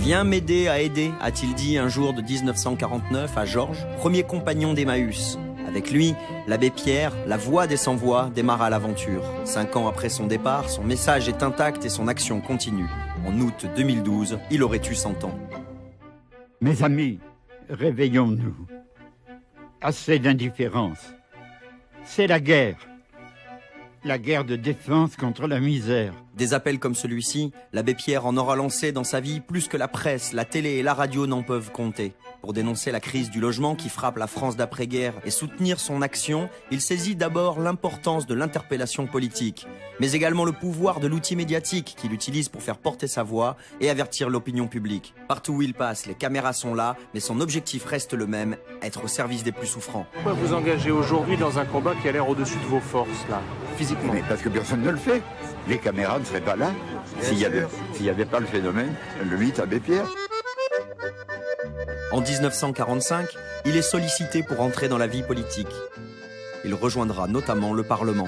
Viens m'aider à aider, a-t-il dit un jour de 1949 à Georges, premier compagnon d'Emmaüs. Avec lui, l'abbé Pierre, la voix des sans-voix, démarra l'aventure. 5 ans après son départ, son message est intact et son action continue. En août 2012, il aurait eu 100 ans. Mes amis, réveillons-nous. Assez d'indifférence. C'est la guerre. La guerre de défense contre la misère. Des appels comme celui-ci, l'abbé Pierre en aura lancé dans sa vie plus que la presse, la télé et la radio n'en peuvent compter. Pour dénoncer la crise du logement qui frappe la France d'après-guerre et soutenir son action, il saisit d'abord l'importance de l'interpellation politique, mais également le pouvoir de l'outil médiatique qu'il utilise pour faire porter sa voix et avertir l'opinion publique. Partout où il passe, les caméras sont là, mais son objectif reste le même, être au service des plus souffrants. Pourquoi vous engagez aujourd'hui dans un combat qui a l'air au-dessus de vos forces, là, physiquement? Mais parce que personne ne le fait. Les caméras ne seraient pas là s'il n'y avait pas le phénomène, le mythe Abbé Pierre. En 1945, il est sollicité pour entrer dans la vie politique. Il rejoindra notamment le Parlement.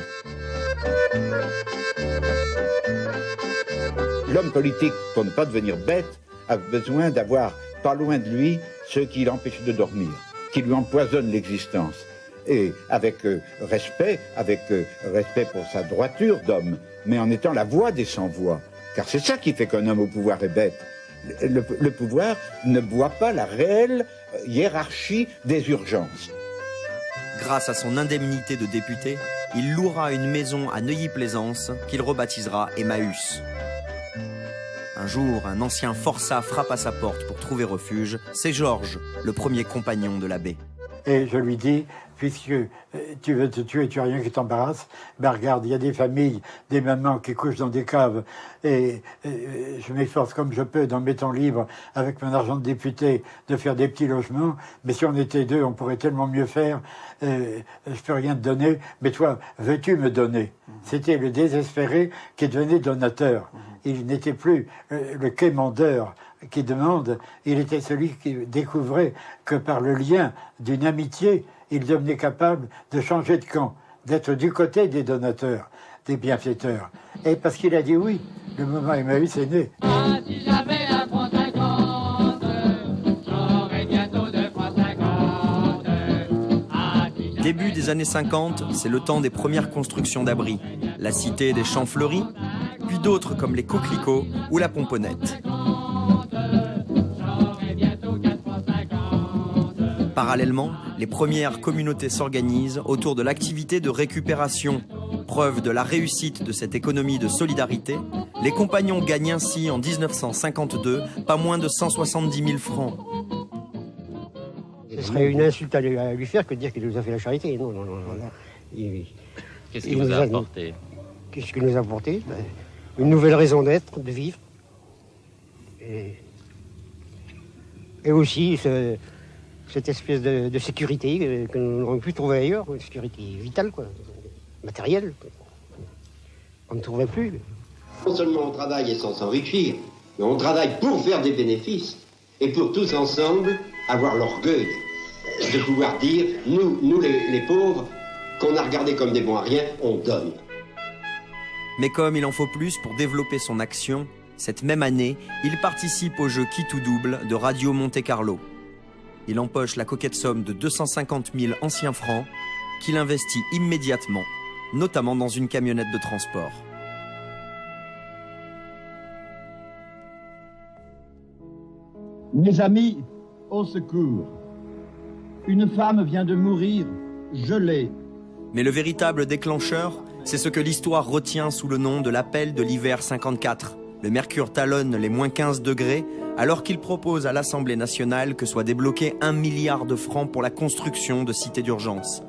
L'homme politique, pour ne pas devenir bête, a besoin d'avoir pas loin de lui ceux qui l'empêchent de dormir, qui lui empoisonnent l'existence. Et avec respect pour sa droiture d'homme, mais en étant la voix des sans-voix. Car c'est ça qui fait qu'un homme au pouvoir est bête. Le pouvoir ne voit pas la réelle hiérarchie des urgences. Grâce à son indemnité de député, il louera une maison à Neuilly-Plaisance qu'il rebaptisera Emmaüs. Un jour, un ancien forçat frappe à sa porte pour trouver refuge. C'est Georges, le premier compagnon de l'abbé. Et je lui dis, puisque tu veux te tuer, tu n'as rien qui t'embarrasse, ben regarde, il y a des familles, des mamans qui couchent dans des caves, et je m'efforce comme je peux dans mes temps libres, avec mon argent de député, de faire des petits logements, mais si on était deux, on pourrait tellement mieux faire, je peux rien te donner, mais toi, veux-tu me donner? C'était le désespéré qui devenait donateur. Il n'était plus le quémandeur qui demande, il était celui qui découvrait que par le lien d'une amitié, il devenait capable de changer de camp, d'être du côté des donateurs, des bienfaiteurs. Et parce qu'il a dit oui, le moment Emmaüs est né. Ah, si j'avais un franc 50, j'aurais bientôt 2 francs 50. Ah, si Début des années 50, c'est le temps des premières constructions d'abris. La cité des Champs Fleuris, puis d'autres comme les Coquelicots ou la Pomponnette. Parallèlement, les premières communautés s'organisent autour de l'activité de récupération. Preuve de la réussite de cette économie de solidarité, les compagnons gagnent ainsi en 1952 pas moins de 170 000 francs. Ce serait une insulte à lui faire que de dire qu'il nous a fait la charité. Non, non, non. Qu'est-ce qu'il vous a apporté? Qu'est-ce qu'il nous a apporté? Une nouvelle raison d'être, de vivre. Et aussi cette espèce de sécurité que nous n'aurions pu trouver ailleurs, une sécurité vitale, quoi, matérielle, qu'on ne trouverait plus. Non seulement on travaille sans s'enrichir, mais on travaille pour faire des bénéfices et pour tous ensemble avoir l'orgueil de pouvoir dire, nous les pauvres, qu'on a regardés comme des bons à rien, on donne. Mais comme il en faut plus pour développer son action, cette même année, il participe au jeu Qui tout double de Radio Monte-Carlo. Il empoche la coquette somme de 250 000 anciens francs qu'il investit immédiatement, notamment dans une camionnette de transport. Mes amis, au secours. Une femme vient de mourir, gelée. Mais le véritable déclencheur, c'est ce que l'histoire retient sous le nom de l'appel de l'hiver 54. Le mercure talonne les moins 15 degrés alors qu'il propose à l'Assemblée nationale que soit débloqué 1 milliard de francs pour la construction de cités d'urgence.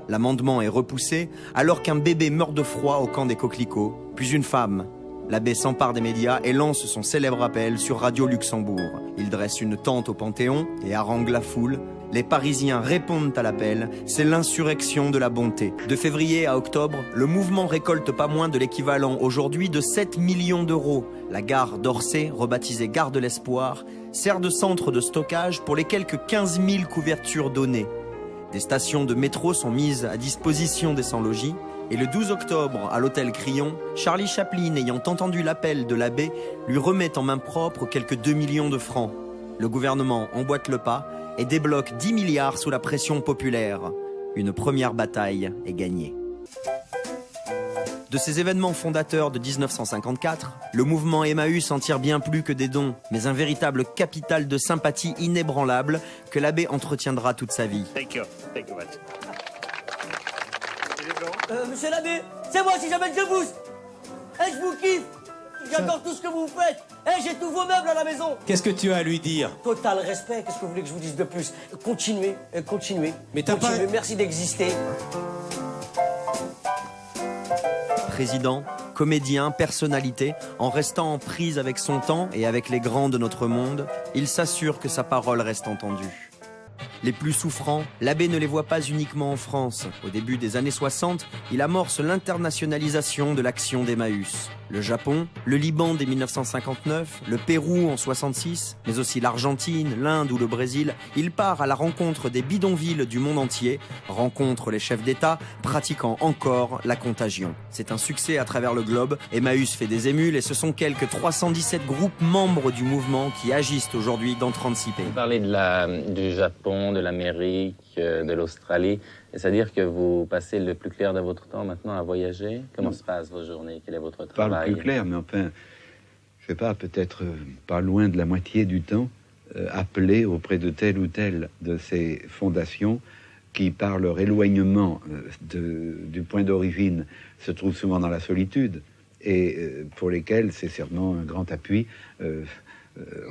L'amendement est repoussé alors qu'un bébé meurt de froid au camp des Coquelicots, puis une femme. L'abbé s'empare des médias et lance son célèbre appel sur Radio Luxembourg. Il dresse une tente au Panthéon et harangue la foule. Les Parisiens répondent à l'appel, c'est l'insurrection de la bonté. De février à octobre, le mouvement récolte pas moins de l'équivalent aujourd'hui de 7 millions d'euros. La gare d'Orsay, rebaptisée Gare de l'Espoir, sert de centre de stockage pour les quelques 15 000 couvertures données. Des stations de métro sont mises à disposition des sans-logis. Et le 12 octobre, à l'hôtel Crillon, Charlie Chaplin, ayant entendu l'appel de l'abbé, lui remet en main propre quelques 2 millions de francs. Le gouvernement emboîte le pas et débloque 10 milliards sous la pression populaire. Une première bataille est gagnée. De ces événements fondateurs de 1954, le mouvement Emmaüs en tire bien plus que des dons, mais un véritable capital de sympathie inébranlable que l'abbé entretiendra toute sa vie. Monsieur l'abbé, c'est moi si jamais je bouge. Je vous kiffe. J'adore tout ce que vous faites. J'ai tous vos meubles à la maison. Qu'est-ce que tu as à lui dire? Total respect. Qu'est-ce que vous voulez que je vous dise de plus? Continuez, continuez. Mais t'as pas... Merci d'exister. Président, comédien, personnalité, en restant en prise avec son temps et avec les grands de notre monde, il s'assure que sa parole reste entendue. Les plus souffrants, l'abbé ne les voit pas uniquement en France. Au début des années 60, il amorce l'internationalisation de l'action d'Emmaüs. Le Japon, le Liban dès 1959, le Pérou en 66, mais aussi l'Argentine, l'Inde ou le Brésil, il part à la rencontre des bidonvilles du monde entier, rencontre les chefs d'État, pratiquant encore la contagion. C'est un succès à travers le globe, Emmaüs fait des émules et ce sont quelques 317 groupes membres du mouvement qui agissent aujourd'hui dans 36 pays. Vous parlez du Japon, de l'Amérique, de l'Australie. C'est-à-dire que vous passez le plus clair de votre temps maintenant à voyager. Comment se passent vos journées? Quel est votre travail? Pas le plus clair, mais enfin, je sais pas, peut-être pas loin de la moitié du temps, appelé auprès de telle ou telle de ces fondations qui, par leur éloignement du point d'origine, se trouvent souvent dans la solitude et pour lesquelles c'est certainement un grand appui.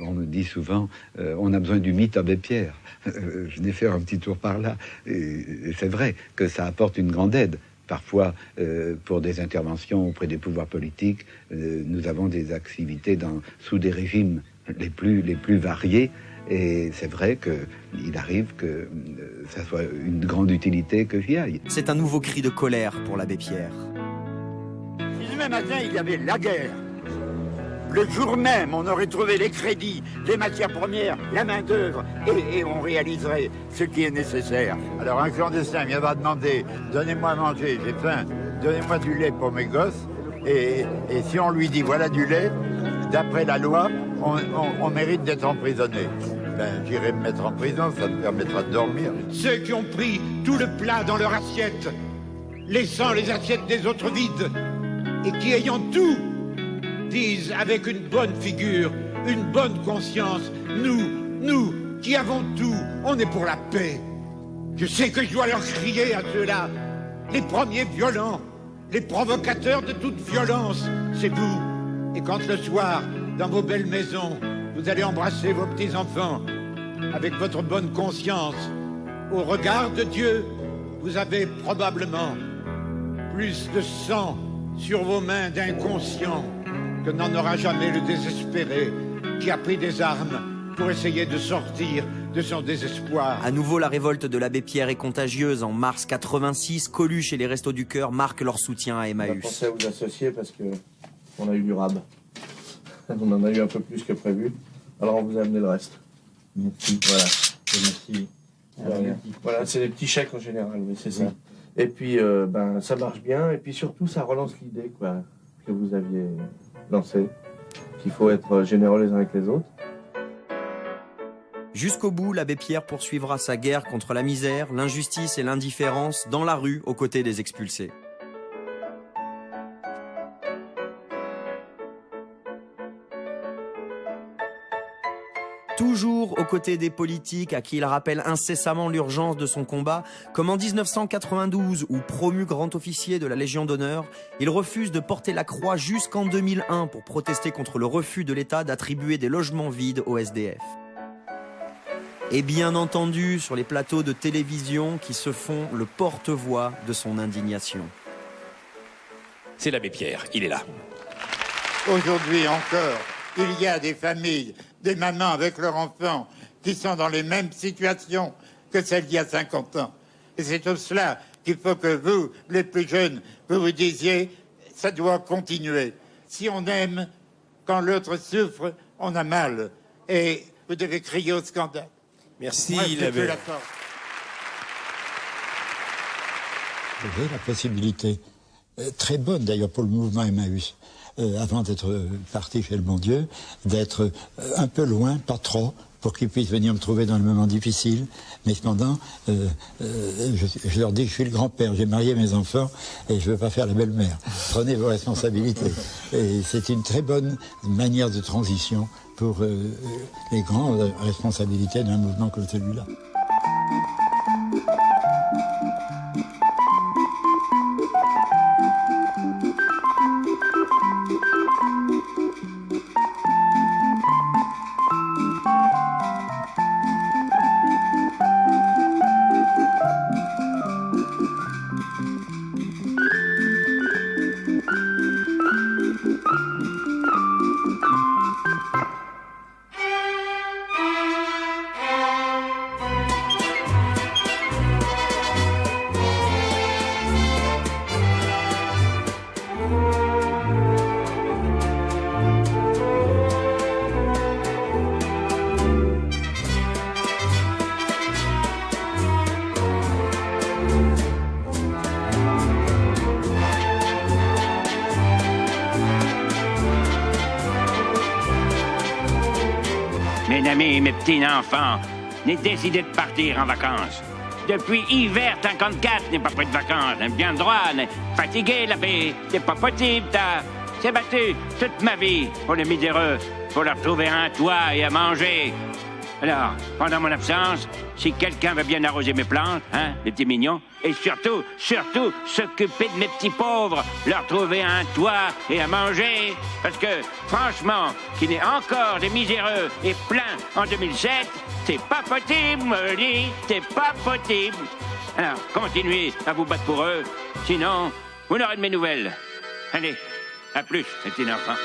On me dit souvent, on a besoin du mythe Abbé Pierre. Je vais faire un petit tour par là. Et c'est vrai que ça apporte une grande aide. Parfois, pour des interventions auprès des pouvoirs politiques, nous avons des activités sous des régimes les plus variés. Et c'est vrai qu'il arrive que ça soit une grande utilité que j'y aille. C'est un nouveau cri de colère pour l'abbé Pierre. Si demain matin, il y avait la guerre, le jour même, on aurait trouvé les crédits, les matières premières, la main-d'œuvre, et on réaliserait ce qui est nécessaire. Alors un clandestin viendra demander, donnez-moi à manger, j'ai faim, donnez-moi du lait pour mes gosses, et si on lui dit voilà du lait, d'après la loi, on mérite d'être emprisonné. Ben, j'irai me mettre en prison, ça me permettra de dormir. Ceux qui ont pris tout le plat dans leur assiette, laissant les assiettes des autres vides, et qui ayant tout, disent avec une bonne figure, une bonne conscience, nous qui avons tout, on est pour la paix. Je sais que je dois leur crier à ceux-là, les premiers violents, les provocateurs de toute violence, c'est vous. Et quand le soir, dans vos belles maisons, vous allez embrasser vos petits-enfants, avec votre bonne conscience, au regard de Dieu, vous avez probablement plus de sang sur vos mains d'inconscients que n'en aura jamais le désespéré qui a pris des armes pour essayer de sortir de son désespoir. À nouveau, la révolte de l'abbé Pierre est contagieuse. En mars 86, Coluche et les Restos du Cœur marquent leur soutien à Emmaüs. On a pensé à vous associer parce qu'on a eu du rab. On en a eu un peu plus que prévu. Alors on vous a amené le reste. Merci. Voilà. Merci. Voilà, c'est des petits chèques en général, mais c'est ça. Et puis, ça marche bien. Et puis surtout, ça relance l'idée que vous aviez lancée, qu'il faut être généreux les uns avec les autres. Jusqu'au bout, l'abbé Pierre poursuivra sa guerre contre la misère, l'injustice et l'indifférence dans la rue aux côtés des expulsés. Toujours aux côtés des politiques à qui il rappelle incessamment l'urgence de son combat, comme en 1992 où, promu grand officier de la Légion d'honneur, il refuse de porter la croix jusqu'en 2001 pour protester contre le refus de l'État d'attribuer des logements vides aux SDF. Et bien entendu sur les plateaux de télévision qui se font le porte-voix de son indignation. C'est l'abbé Pierre, il est là. Aujourd'hui encore, il y a des familles, des mamans avec leurs enfants qui sont dans les mêmes situations que celles d'il y a 50 ans. Et c'est tout cela qu'il faut que vous, les plus jeunes, vous disiez, ça doit continuer. Si on aime, quand l'autre souffre, on a mal. Et vous devez crier au scandale. Merci, l'abbé. J'avais la possibilité très bonne d'ailleurs pour le mouvement Emmaüs, avant d'être parti chez le bon Dieu, d'être un peu loin, pas trop, pour qu'ils puissent venir me trouver dans le moment difficile. Mais cependant, je leur dis que je suis le grand-père, j'ai marié mes enfants et je ne veux pas faire la belle-mère. Prenez vos responsabilités. Et c'est une très bonne manière de transition pour les grandes responsabilités d'un mouvement comme celui-là. Mes amis, mes petits-enfants, j'ai décidé de partir en vacances. Depuis hiver 54, n'est pas pris de vacances, j'ai bien le droit, fatigué l'abbé, c'est pas possible, t'as. C'est battu toute ma vie pour les miséreux, pour leur trouver un toit et à manger. Alors, pendant mon absence, si quelqu'un veut bien arroser mes plantes, hein, les petits mignons, et surtout, s'occuper de mes petits pauvres, leur trouver un toit et à manger, parce que, franchement, qu'il y ait encore des miséreux et plein en 2007, c'est pas possible, me dis, c'est pas possible. Alors, continuez à vous battre pour eux, sinon, vous n'aurez de mes nouvelles. Allez, à plus, les petits enfants.